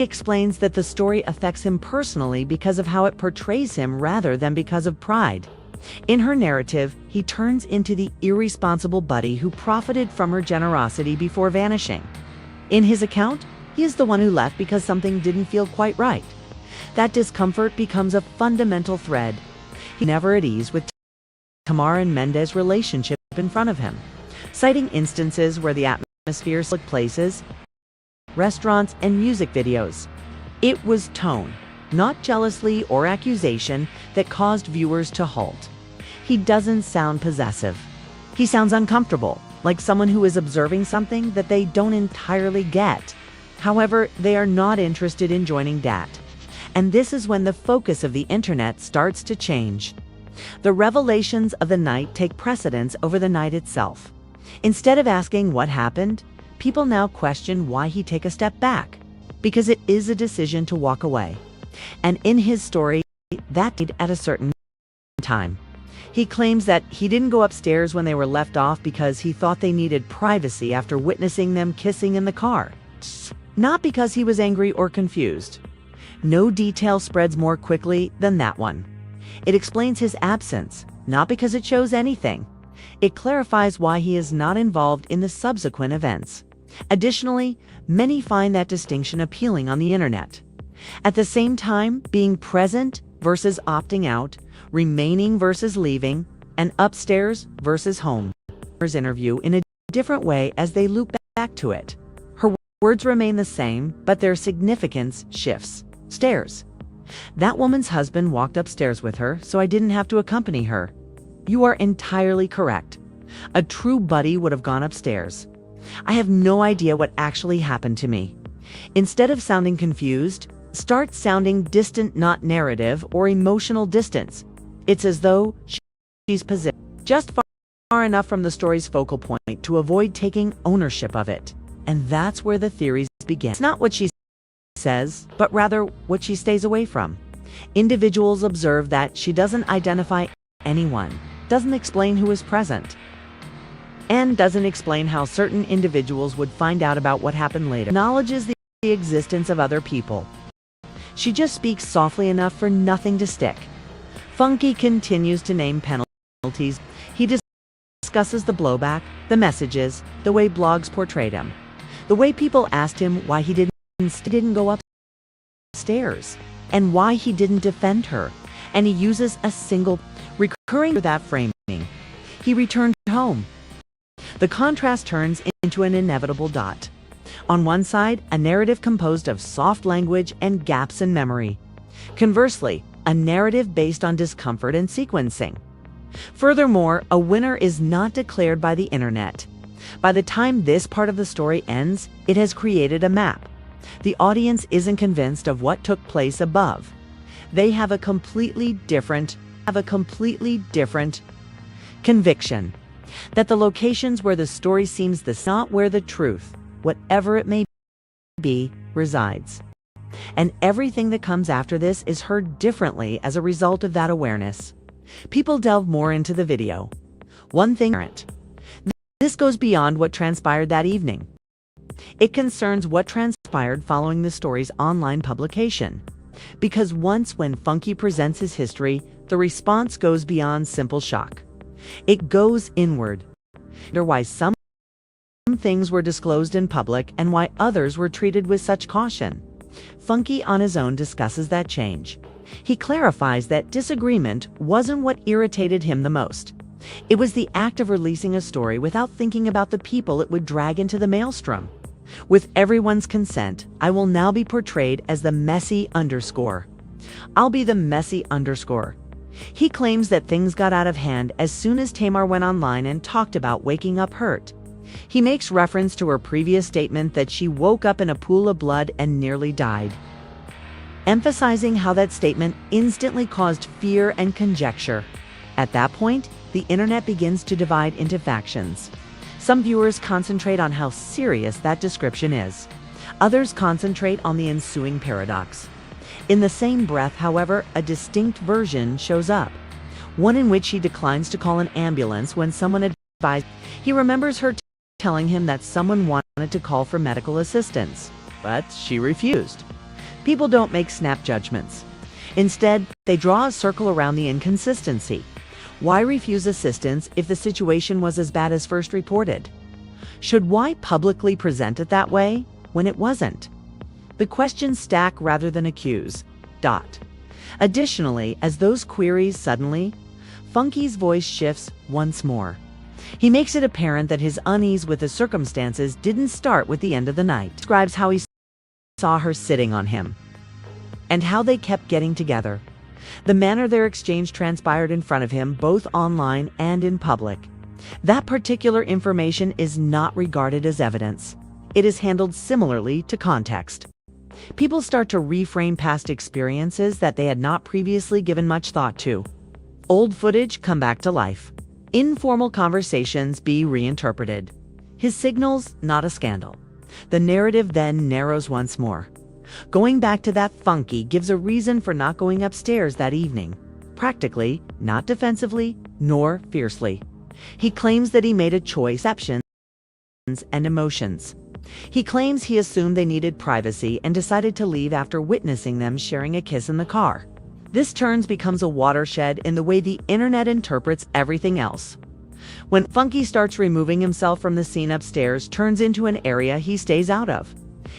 explains that the story affects him personally because of how it portrays him rather than because of pride. In her narrative, he turns into the irresponsible buddy who profited from her generosity before vanishing. In his account, he is the one who left because something didn't feel quite right. That discomfort becomes a fundamental thread. He's never at ease with Tamar and Mendeecees' relationship in front of him, citing instances where the atmosphere took places, restaurants, and music videos. It was tone, not jealousy or accusation, that caused viewers to halt. He doesn't sound possessive. He sounds uncomfortable, like someone who is observing something that they don't entirely get. However, they are not interested in joining that. And this is when the focus of the internet starts to change. The revelations of the night take precedence over the night itself. Instead of asking what happened, people now question why he take a step back, because it is a decision to walk away. And in his story, that did at a certain time. He claims that he didn't go upstairs when they were left off because he thought they needed privacy after witnessing them kissing in the car. Not because he was angry or confused. No detail spreads more quickly than that one. It explains his absence, not because it shows anything. It clarifies why he is not involved in the subsequent events. Additionally, many find that distinction appealing on the internet. At the same time, being present versus opting out, remaining versus leaving, and upstairs versus home. Interview in a different way as they loop back to it. Her words remain the same, but their significance shifts. Stairs. That woman's husband walked upstairs with her, so I didn't have to accompany her. You are entirely correct. A true buddy would have gone upstairs. I have no idea what actually happened to me. Instead of sounding confused, start sounding distant, not narrative or emotional distance. It's as though she's positioned just far enough from the story's focal point to avoid taking ownership of it. And that's where the theories begin. It's not what she says, but rather what she stays away from. Individuals observe that she doesn't identify anyone, doesn't explain who is present, and doesn't explain how certain individuals would find out about what happened later. Acknowledges the existence of other people. She just speaks softly enough for nothing to stick. Funky continues to name penalties. He discusses the blowback, the messages, the way blogs portrayed him, the way people asked him why he didn't go upstairs, and why he didn't defend her, and he uses a single recurring to that framing. He returned home. The contrast turns into an inevitable dot. On one side, a narrative composed of soft language and gaps in memory. Conversely, a narrative based on discomfort and sequencing. Furthermore, a winner is not declared by the internet. By the time this part of the story ends, it has created a map. The audience isn't convinced of what took place above. They have a completely different conviction that the locations where the story seems not where the truth, whatever it may be, resides. And everything that comes after this is heard differently as a result of that awareness. People delve more into the video. One thing, this goes beyond what transpired that evening. It concerns what transpired following the story's online publication. Because when Funky presents his history, the response goes beyond simple shock. It goes inward. Why some things were disclosed in public and why others were treated with such caution. Funky on his own discusses that change. He clarifies that disagreement wasn't what irritated him the most. It was the act of releasing a story without thinking about the people it would drag into the maelstrom. With everyone's consent, I will now be portrayed as the messy underscore. I'll be the messy underscore. He claims that things got out of hand as soon as Tamar went online and talked about waking up hurt. He makes reference to her previous statement that she woke up in a pool of blood and nearly died, emphasizing how that statement instantly caused fear and conjecture. At that point, the internet begins to divide into factions. Some viewers concentrate on how serious that description is. Others concentrate on the ensuing paradox. In the same breath, however, a distinct version shows up. One in which he declines to call an ambulance when someone advised. He remembers her telling him that someone wanted to call for medical assistance, but she refused. People don't make snap judgments. Instead, they draw a circle around the inconsistency. Why refuse assistance if the situation was as bad as first reported? Should why publicly present it that way when it wasn't? The questions stack rather than accuse. Additionally, as those queries suddenly, Funky's voice shifts once more. He makes it apparent that his unease with the circumstances didn't start with the end of the night. Describes how he saw her sitting on him and how they kept getting together. The manner their exchange transpired in front of him, both online and in public. That particular information is not regarded as evidence. It is handled similarly to context. People start to reframe past experiences that they had not previously given much thought to. Old footage come back to life. Informal conversations be reinterpreted. His signals, not a scandal. The narrative then narrows once more. Going back to that Funky gives a reason for not going upstairs that evening. Practically, not defensively, nor fiercely. He claims that he made a choice, exceptions and emotions. He claims he assumed they needed privacy and decided to leave after witnessing them sharing a kiss in the car. This becomes a watershed in the way the internet interprets everything else. When Funky starts removing himself from the scene upstairs, turns into an area he stays out of.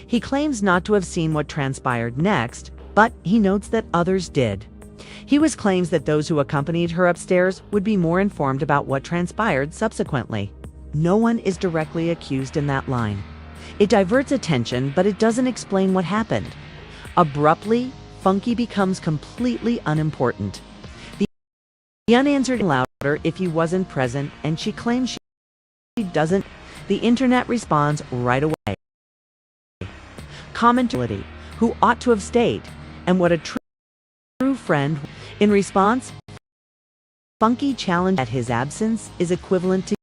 He claims not to have seen what transpired next, but he notes that others did. He claims that those who accompanied her upstairs would be more informed about what transpired subsequently. No one is directly accused in that line. It diverts attention, but it doesn't explain what happened. Abruptly, Funky becomes completely unimportant. The unanswered louder if he wasn't present, and she claims she doesn't. The internet responds right away. Commentary, who ought to have stayed, and what a true friend. In response, Funky challenged that his absence is equivalent to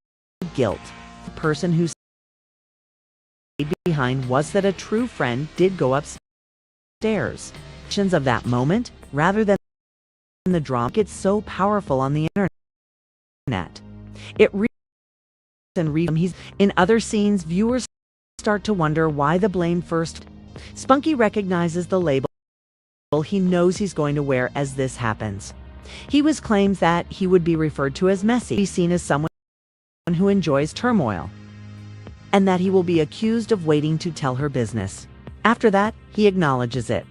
guilt. The person who stayed behind was that a true friend did go upstairs. Of that moment, rather than the drama, gets so powerful on the internet. It in other scenes, viewers start to wonder why the blame first. Spunky recognizes the label he knows he's going to wear as this happens. He claims that he would be referred to as messy, be seen as someone who enjoys turmoil, and that he will be accused of waiting to tell her business. After that, he acknowledges it.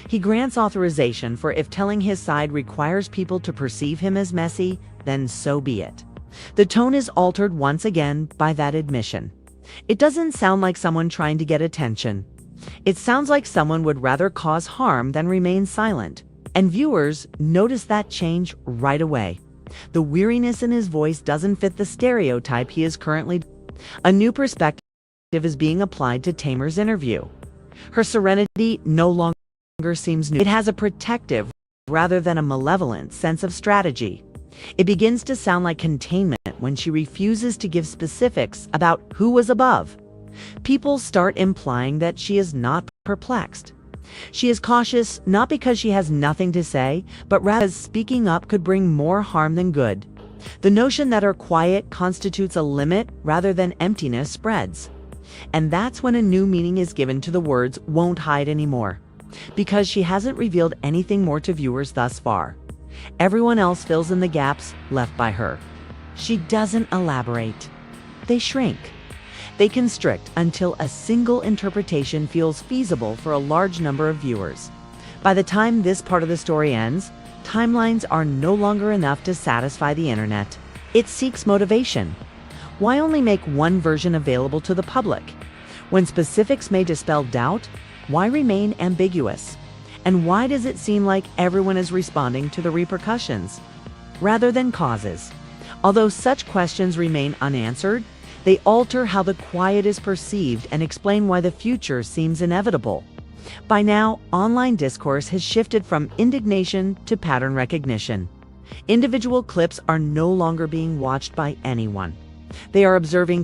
He grants authorization for if telling his side requires people to perceive him as messy, then so be it. The tone is altered once again by that admission. It doesn't sound like someone trying to get attention. It sounds like someone would rather cause harm than remain silent. And viewers notice that change right away. The weariness in his voice doesn't fit the stereotype he is currently. A new perspective is being applied to Tamar's interview. Her serenity no longer seems new. It has a protective rather than a malevolent sense of strategy. It begins to sound like containment when she refuses to give specifics about who was above. People start implying that she is not perplexed. She is cautious not because she has nothing to say, but rather because speaking up could bring more harm than good. The notion that her quiet constitutes a limit rather than emptiness spreads. And that's when a new meaning is given to the words "won't hide anymore," because she hasn't revealed anything more to viewers thus far. Everyone else fills in the gaps left by her. She doesn't elaborate. They shrink. They constrict until a single interpretation feels feasible for a large number of viewers. By the time this part of the story ends, timelines are no longer enough to satisfy the internet. It seeks motivation. Why only make one version available to the public? When specifics may dispel doubt, why remain ambiguous? And why does it seem like everyone is responding to the repercussions rather than causes? Although such questions remain unanswered, they alter how the quiet is perceived and explain why the future seems inevitable. By now, online discourse has shifted from indignation to pattern recognition. Individual clips are no longer being watched by anyone. They are observing